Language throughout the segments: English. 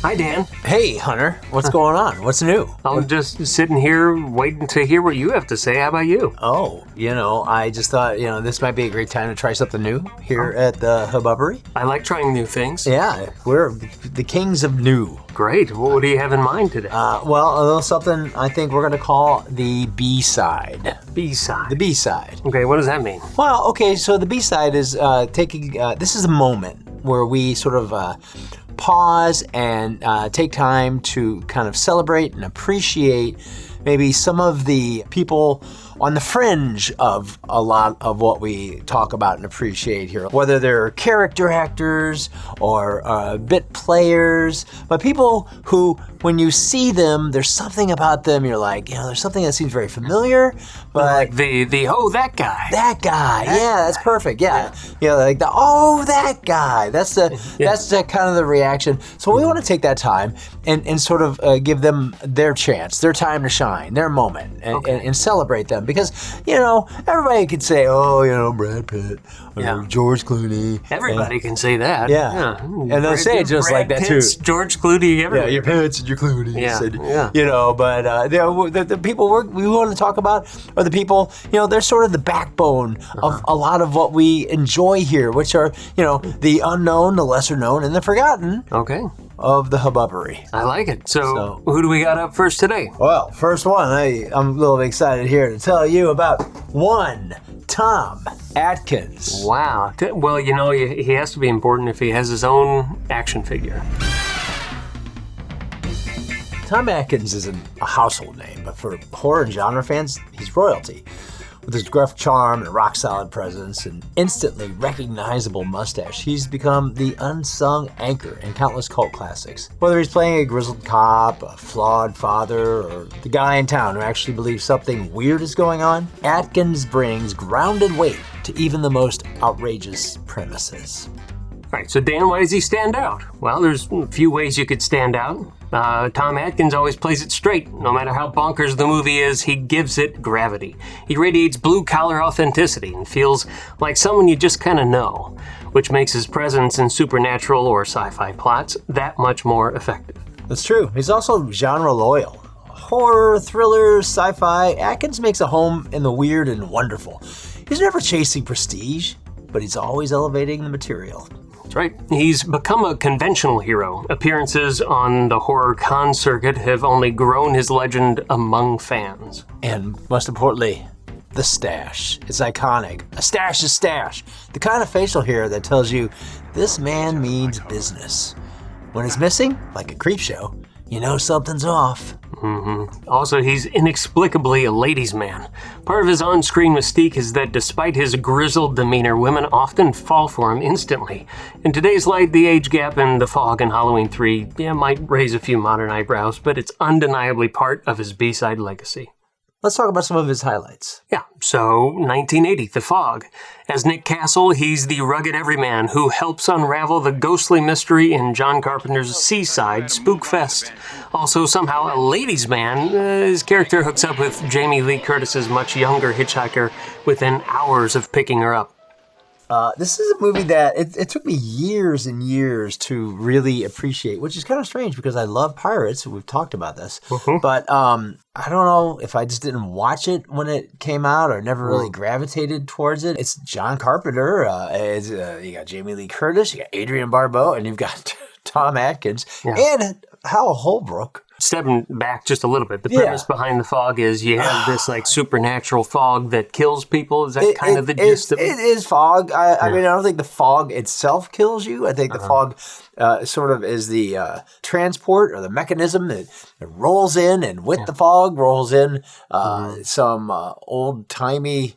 Hi, Dan. Hey, Hunter. What's going on? What's new? I'm just sitting here waiting to hear what you have to say. How about you? Oh, I just thought, this might be a great time to try something new here at the Hubbubbery. I like trying new things. Yeah, we're the kings of new. Great. What do you have in mind today? A little something I think we're going to call the B-side. B-side. The B-side. Okay, what does that mean? Well, okay, so the B-side is this is a moment where we sort of pause and take time to kind of celebrate and appreciate maybe some of the people on the fringe of a lot of what we talk about and appreciate here. Whether they're character actors or bit players, but people who, when you see them, there's something about them, you're like, there's something that seems very familiar, but... Like that guy. That guy, that's perfect, yeah. Like that guy. That's the kind of the reaction. So we want to take that time and sort of give them their chance, their time to shine, their moment, and celebrate them. Because, everybody could say, Brad Pitt, or George Clooney. Everybody can say that. Yeah. And they'll say it just Brad like that, Pitt's, too. George Clooney, everybody. Yeah, your Pitts and your Clooney. Yeah. But the people we want to talk about are the people, they're sort of the backbone of a lot of what we enjoy here, which are, the unknown, the lesser known, and the forgotten. Okay. Of the Hubbubbery. I like it. So who do we got up first today? Well, first one, I'm a little excited here to tell you about one Tom Atkins. Wow. Well, he has to be important if he has his own action figure. Tom Atkins isn't a household name, but for horror and genre fans, he's royalty. With his gruff charm and rock-solid presence and instantly recognizable mustache, he's become the unsung anchor in countless cult classics. Whether he's playing a grizzled cop, a flawed father, or the guy in town who actually believes something weird is going on, Atkins brings grounded weight to even the most outrageous premises. All right, so Dan, why does he stand out? Well, there's a few ways you could stand out. Tom Atkins always plays it straight. No matter how bonkers the movie is, he gives it gravity. He radiates blue-collar authenticity and feels like someone you just kind of know, which makes his presence in supernatural or sci-fi plots that much more effective. That's true. He's also genre loyal. Horror, thriller, sci-fi, Atkins makes a home in the weird and wonderful. He's never chasing prestige, but he's always elevating the material. That's right. He's become a conventional hero. Appearances on the horror con circuit have only grown his legend among fans. And most importantly, the stash. It's iconic. A stash is stash. The kind of facial hair that tells you this man means business. When it's missing, like a Creepshow, you know something's off. Mm-hmm. Also, he's inexplicably a ladies' man. Part of his on-screen mystique is that despite his grizzled demeanor, women often fall for him instantly. In today's light, the age gap in The Fog and Halloween 3 might raise a few modern eyebrows, but it's undeniably part of his B-side legacy. Let's talk about some of his highlights. Yeah, so 1980, The Fog. As Nick Castle, he's the rugged everyman who helps unravel the ghostly mystery in John Carpenter's Seaside Spookfest. Also, somehow a ladies' man, his character hooks up with Jamie Lee Curtis's much younger hitchhiker within hours of picking her up. This is a movie that it took me years and years to really appreciate, which is kind of strange because I love pirates. We've talked about this. Mm-hmm. But I don't know if I just didn't watch it when it came out or never really gravitated towards it. It's John Carpenter. You got Jamie Lee Curtis, you got Adrienne Barbeau, and you've got Tom Atkins and Hal Holbrook. Stepping back just a little bit, the premise behind The Fog is you have this supernatural fog that kills people. Is that kind of the gist of it? It is fog. I mean, I don't think the fog itself kills you. I think the fog sort of is the transport or the mechanism that rolls in, and with the fog rolls in some old-timey,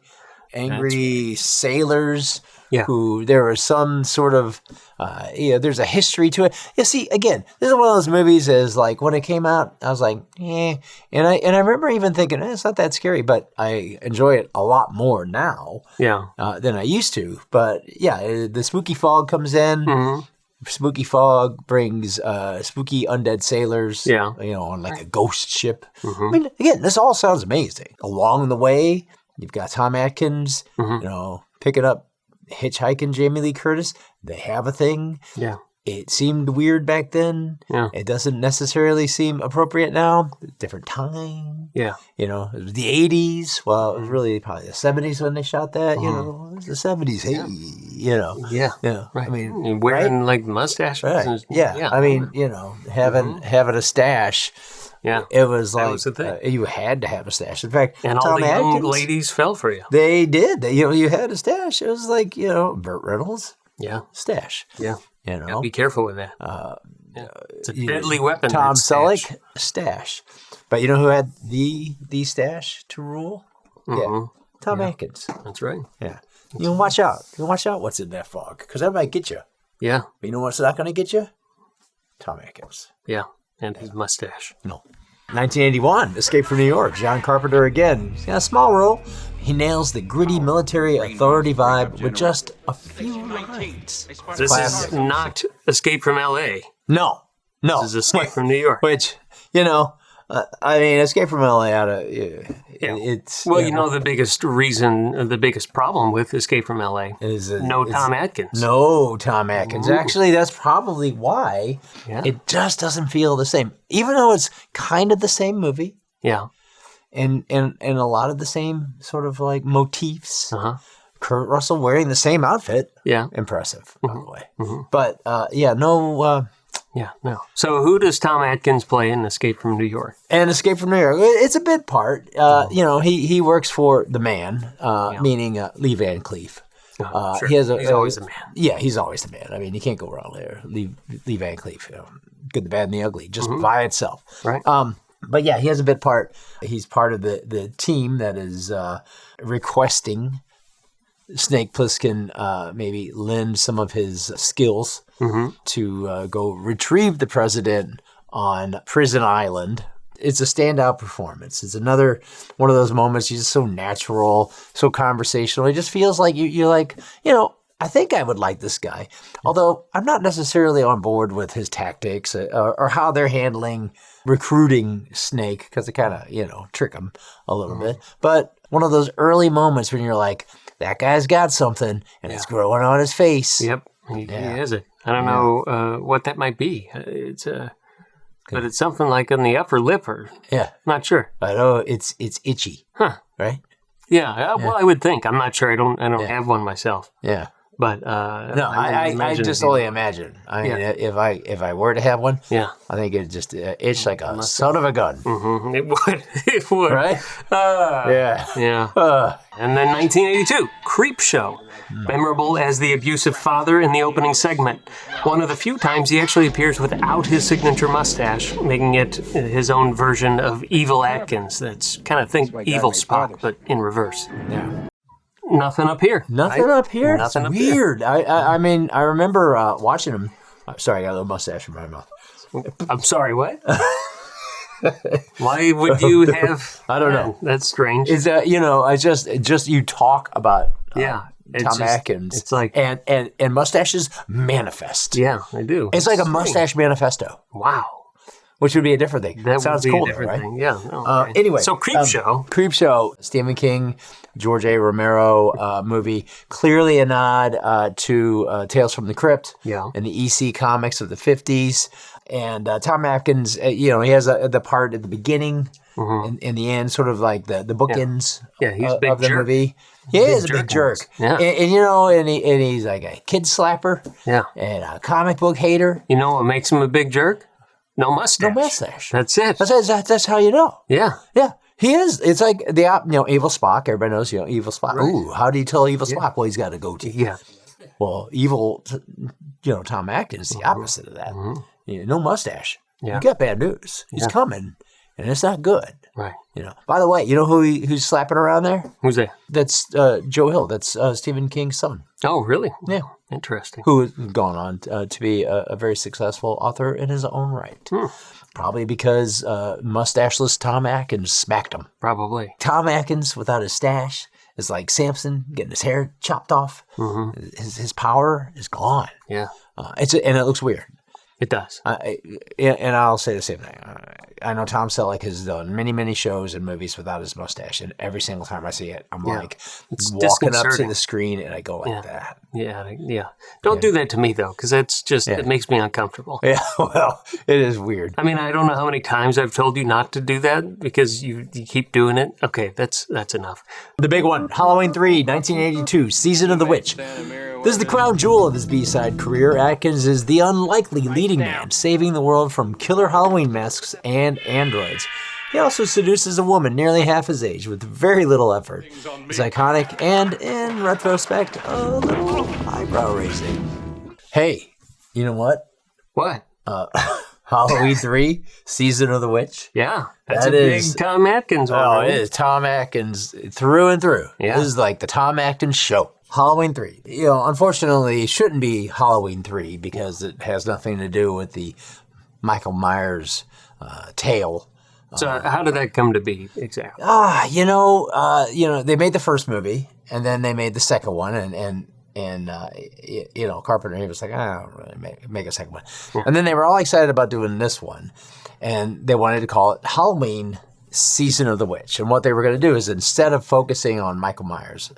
angry sailors. Yeah. Who there was some sort of, there's a history to it. You see, again, this is one of those movies is like when it came out, I was like, And I remember even thinking, it's not that scary, but I enjoy it a lot more now than I used to. But yeah, the spooky fog comes in. Mm-hmm. Spooky fog brings spooky undead sailors, on like a ghost ship. Mm-hmm. I mean, again, this all sounds amazing. Along the way, you've got Tom Atkins, picking up hitchhiking Jamie Lee Curtis. They have a thing. Yeah. It seemed weird back then. Yeah. It doesn't necessarily seem appropriate now. Different time. Yeah. You know, it was the 80s. Well, it was really probably the 70s when they shot that. You know, it was the 70s. Hey, you know. Yeah. Yeah. Right. I mean, You're wearing like mustaches. right. Yeah. I mean, you know, having a stash. Yeah. It was like was the thing. You had to have a stash. In fact, And all Tom the young Atkins, ladies fell for you. they did. You know, you had a stash. It was like, you know, Burt Reynolds, Yeah. stash. Yeah. You know, Be careful with that. Yeah. It's a deadly weapon. Tom that stash. Selleck, stash. But you know who had the stash to rule? Yeah, Tom Atkins. That's right. Yeah, you can watch out. You can watch out what's in that fog because that might get you. Yeah. But you know what's not going to get you? Tom Atkins. Yeah. And his mustache. No. 1981, Escape from New York. John Carpenter again. He's got a small role. He nails the gritty military authority vibe with just a few lines. This Classic. is not Escape from L.A. No. This is Escape from New York. Which, you know, I mean, Escape from LA it's... Well, you know, the biggest reason, the biggest problem with Escape from L.A. is Tom Atkins. No Tom Atkins. Ooh. Actually, that's probably why it just doesn't feel the same. Even though it's kind of the same movie. Yeah. And a lot of the same sort of like motifs. Uh-huh. Kurt Russell wearing the same outfit. Yeah. Impressive, by the way. But, no... Yeah, no. So who does Tom Atkins play in Escape from New York? And Escape from New York, it's a bit part. You know, he works for the man, meaning Lee Van Cleef. Sure. He's always the man. Yeah, he's always the man. I mean, you can't go wrong there. Lee Van Cleef, you know, Good, the Bad, and the Ugly, just by itself. Right. But yeah, he has a bit part. He's part of the team that is requesting Snake Plissken maybe lend some of his skills to go retrieve the president on Prison Island. It's a standout performance. It's another one of those moments. He's just so natural, so conversational. It just feels like you're like, you know, I think I would like this guy. Although I'm not necessarily on board with his tactics or how they're handling recruiting Snake because they kind of, you know, trick him a little bit. But one of those early moments when you're like, that guy's got something and it's growing on his face. Yep, he has it. I don't know what that might be. But it's something like on the upper lip or not sure. I know it's itchy. Huh. Right? Yeah, well, I would think. I'm not sure. I don't have one myself. Yeah. But I just only imagine. I mean, if I were to have one, I think it'd just itch like a son of a gun. Mm-hmm. It would. It would. Right? Yeah. And then 1982, Creepshow. Memorable as the abusive father in the opening segment. One of the few times he actually appears without his signature mustache, making it his own version of Evil Atkins. That's kind of think Evil Spock, but in reverse. Yeah. Nothing up here. Nothing up here? Nothing up weird. Here. I mean, I remember watching him. Sorry, I got a little mustache in my mouth. I'm sorry, what? Why would you have... I don't know. That's strange. Is that, you know, I just you talk about Tom Atkins. It's like... And mustaches manifest. Yeah, they do. It's like a mustache manifesto. Wow. Which would be a different thing. That sounds would be cool, a different right? thing. Yeah. No, anyway. So Creepshow. Creepshow, Stephen King, George A. Romero movie. Clearly a nod to Tales from the Crypt and the EC comics of the 50s. And Tom Atkins, you know, he has the part at the beginning and in the end, sort of like the bookends he's a big of the jerk. movie. He is a big jerk. Yeah. And you know, and he's like a kid slapper. Yeah. And a comic book hater. You know what makes him a big jerk? No mustache. No mustache. That's it. That's how you know. Yeah. Yeah. He is. It's like Evil Spock. Everybody knows, Evil Spock. Right. Ooh, how do you tell Evil Spock? Well, he's got a goatee. Yeah. Well, Tom Atkins is the opposite of that. No mustache. Yeah. You got bad news. He's coming, and it's not good. Right. By the way, you know who's slapping around there? Who's that? That's Joe Hill. That's Stephen King's son. Oh, really? Yeah. Interesting. Who has gone on to be a very successful author in his own right. Probably because mustacheless Tom Atkins smacked him. Probably. Tom Atkins without his stash is like Samson getting his hair chopped off. His power is gone. Yeah. And it looks weird. It does. And I'll say the same thing. I know Tom Selleck has done many, many shows and movies without his mustache, and every single time I see it, I'm like It's walking up to disconcerting. the screen and I go like that. Yeah. Don't do that to me, though, because that's just, it makes me uncomfortable. Yeah, well, it is weird. I mean, I don't know how many times I've told you not to do that because you keep doing it. Okay, that's enough. The big one, Halloween 3, 1982, Season of the Witch. This is the crown jewel of his B-side career. Atkins is the unlikely leading man, saving the world from killer Halloween masks and androids. He also seduces a woman nearly half his age with very little effort. It's iconic and, in retrospect, a little eyebrow-raising. Hey, you know what? What? Halloween 3, Season of the Witch. Yeah, that's That a is- big Tom Atkins one. Oh, right? it is Tom Atkins through and through. Yeah. This is like the Tom Atkins show. Halloween 3. You know, unfortunately, it shouldn't be Halloween 3 because it has nothing to do with the Michael Myers tale. So how did that come to be exactly? They made the first movie and then they made the second one, and Carpenter, he was like, I don't really make a second one. Yeah. And then they were all excited about doing this one, and they wanted to call it Halloween Season of the Witch. And what they were going to do is, instead of focusing on Michael Myers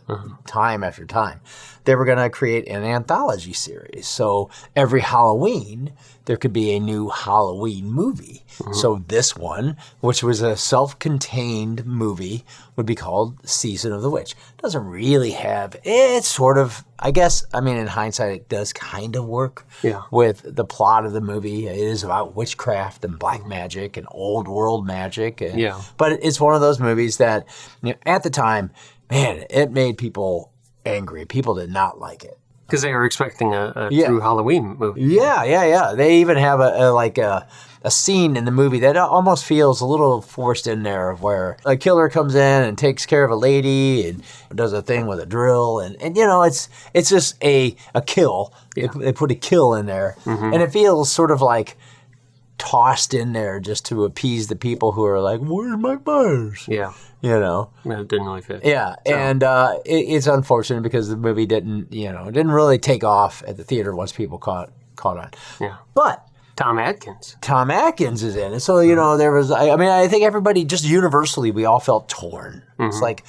time after time, they were going to create an anthology series. So every Halloween, there could be a new Halloween movie. So this one, which was a self-contained movie, would be called Season of the Witch. Doesn't really have, it's sort of, I guess, I mean, in hindsight, it does kind of work with the plot of the movie. It is about witchcraft and black magic and old world magic. But it's one of those movies that, at the time, man, it made people angry. People did not like it. Because they were expecting a true Halloween movie. Yeah. They even have a scene in the movie that almost feels a little forced in there, where a killer comes in and takes care of a lady and does a thing with a drill, and it's just a kill. Yeah. They put a kill in there, and it feels sort of like tossed in there just to appease the people who are like, "Where's Mike Myers?" Yeah. Yeah, it didn't really fit. Yeah, so. And it's unfortunate because the movie didn't really take off at the theater once people caught on. Yeah. But Tom Atkins is in it. So, there was, I think everybody, just universally, we all felt torn. It's like,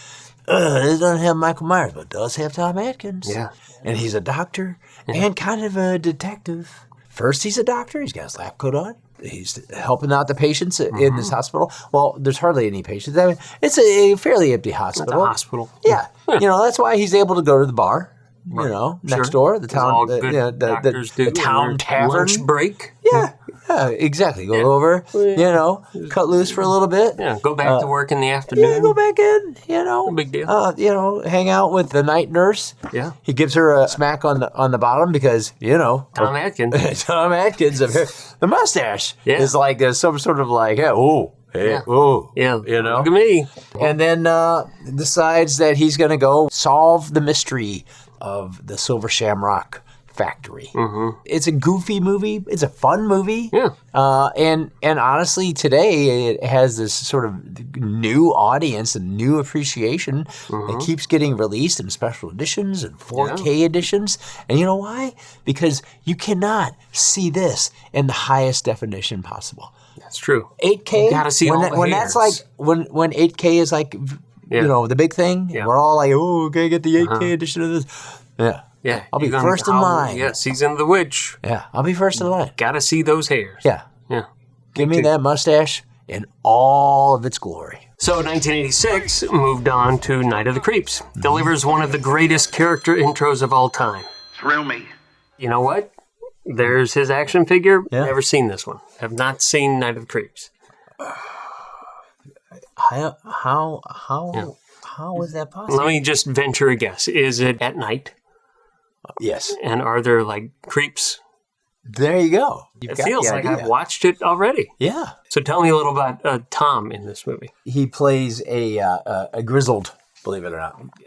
it doesn't have Michael Myers, but it does have Tom Atkins. Yeah. And he's a doctor and kind of a detective. First, he's a doctor. He's got his lab coat on. He's helping out the patients in this hospital. Well, there's hardly any patients. I mean, it's a fairly empty hospital. It's a hospital. Yeah. That's why he's able to go to the bar, next door, the town, the town tavern. Lunch break. Yeah, exactly. Go over, cut loose for a little bit. Yeah, go back to work in the afternoon. Yeah, go back in, No big deal. Hang out with the night nurse. Yeah. He gives her a smack on the bottom because, Tom Atkins. Tom Atkins, the mustache is like some sort of like, Yeah. Look Look at me. And then decides that he's going to go solve the mystery of the Silver Shamrock factory. It's a goofy movie. It's a fun movie. Yeah. And honestly, today it has this sort of new audience and new appreciation. It keeps getting released in special editions and 4K editions. And you know why? Because you cannot see this in the highest definition possible. That's true. 8K. You gotta see all the when hairs. that's like when 8K is like the big thing. Yeah. We're all like, oh, okay, get the 8K edition of this. Yeah. Yeah. I'll be first in line. Yeah, Season of the Witch. Yeah, I'll be first in line. Gotta see those hairs. Yeah. Yeah. Give me that mustache in all of its glory. So 1986 moved on to Night of the Creeps. Delivers one of the greatest character intros of all time. Thrill me. You know what? There's his action figure. Yeah. Never seen this one. Have not seen Night of the Creeps. How is that possible? Let me just venture a guess. Is it at night? Yes. And are there like creeps? There you go. It feels like I've watched it already. Yeah. So tell me a little about Tom in this movie. He plays a grizzled, believe it or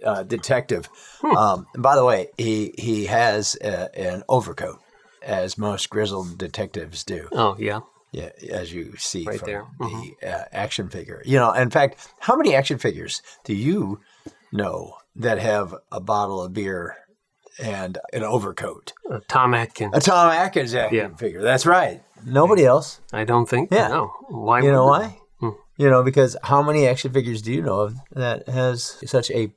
not, detective. By the way, he has an overcoat, as most grizzled detectives do. Oh, yeah. Yeah, as you see Right from there. the action figure. In fact, how many action figures do you know that have a bottle of beer and an overcoat. Tom Atkins. A Tom Atkins action figure. That's right. Nobody else. I don't think. Yeah. No. Why? You know would why? You know, because how many action figures do you know of that has such a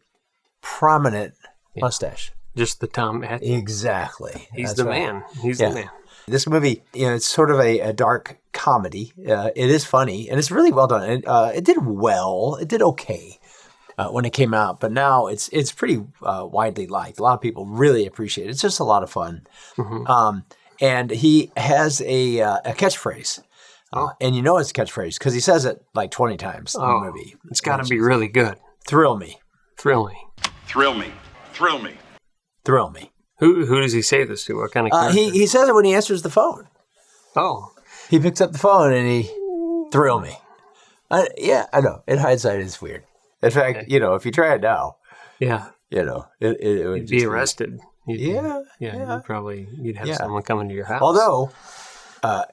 prominent mustache? Just the Tom Atkins. Exactly. He's That's the right. man. He's the man. This movie, you know, it's sort of a dark comedy. It is funny, and it's really well done. It did well. It did okay when it came out, but now it's pretty widely liked. A lot of people really appreciate it. It's just a lot of fun. And he has a catchphrase. And you know it's a catchphrase because he says it like 20 times in the movie. It's got to be really good. Thrill me. Thrill me. Thrill me. Thrill me. Thrill me. Who does he say this to? What kind of character? He says it when he answers the phone. Oh. He picks up the phone and he, thrill me. Yeah, I know. In hindsight, it's weird. In fact, you know, if you try it now, Yeah. you know, it would You'd just be arrested. Yeah. You'd have someone coming to your house. Although, I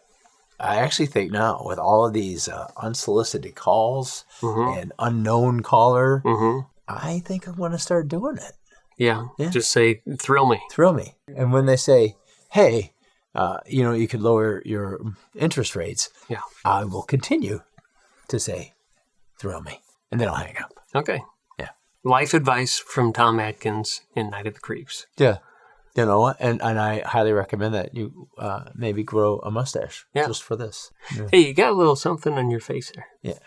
actually think now with all of these unsolicited calls and unknown caller, I think I'm going to start doing it. Yeah. Just say, thrill me. Thrill me. And when they say, hey, you know, you could lower your interest rates, I will continue to say, thrill me. And then I'll hang up. Okay. Yeah. Life advice from Tom Atkins in Night of the Creeps. Yeah. You know what? And I highly recommend that you maybe grow a mustache just for this. Yeah. Hey, you got a little something on your face there. Yeah.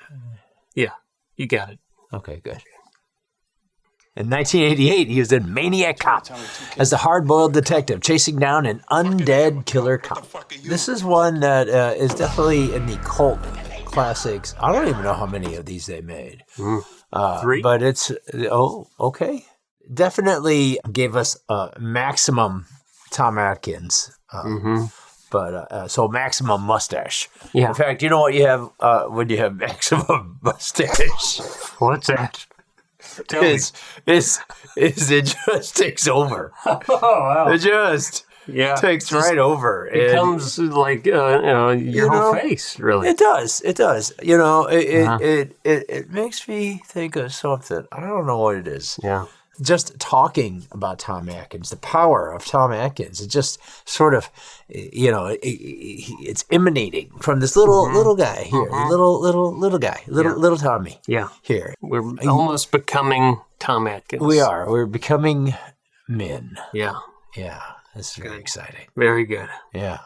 Yeah. You got it. Okay, good. In 1988, he was in Maniac Cop as the hard-boiled detective chasing down an undead killer cop. This is one that is definitely in the cult classics. I don't even know how many of these they made. 3. But it's, okay. Definitely gave us maximum Tom Atkins. But so maximum mustache. Yeah. In fact, you know what you have when you have maximum mustache? What's that? Tell me. It just takes over. Oh, wow. It just takes right over. It becomes like your whole face, really. It does. It does. You know, it makes me think of something. I don't know what it is. Yeah. Just talking about Tom Atkins, the power of Tom Atkins, it just sort of, you know, it's emanating from this little guy here, little guy, little Tommy. Yeah. Here. We're almost becoming Tom Atkins. We are. We're becoming men. Yeah. Yeah. This is very exciting. Very good. Yeah.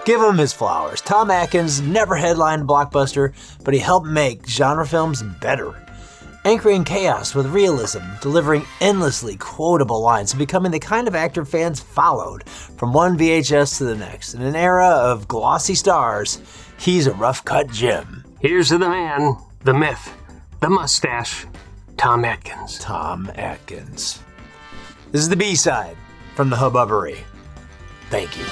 Give him his flowers. Tom Atkins never headlined a blockbuster, but he helped make genre films better. Anchoring chaos with realism, delivering endlessly quotable lines, and becoming the kind of actor fans followed from one VHS to the next. In an era of glossy stars, he's a rough-cut gem. Here's to the man, the myth, the mustache, Tom Atkins. Tom Atkins. This is the B-side from the Hubbubbery. Thank you.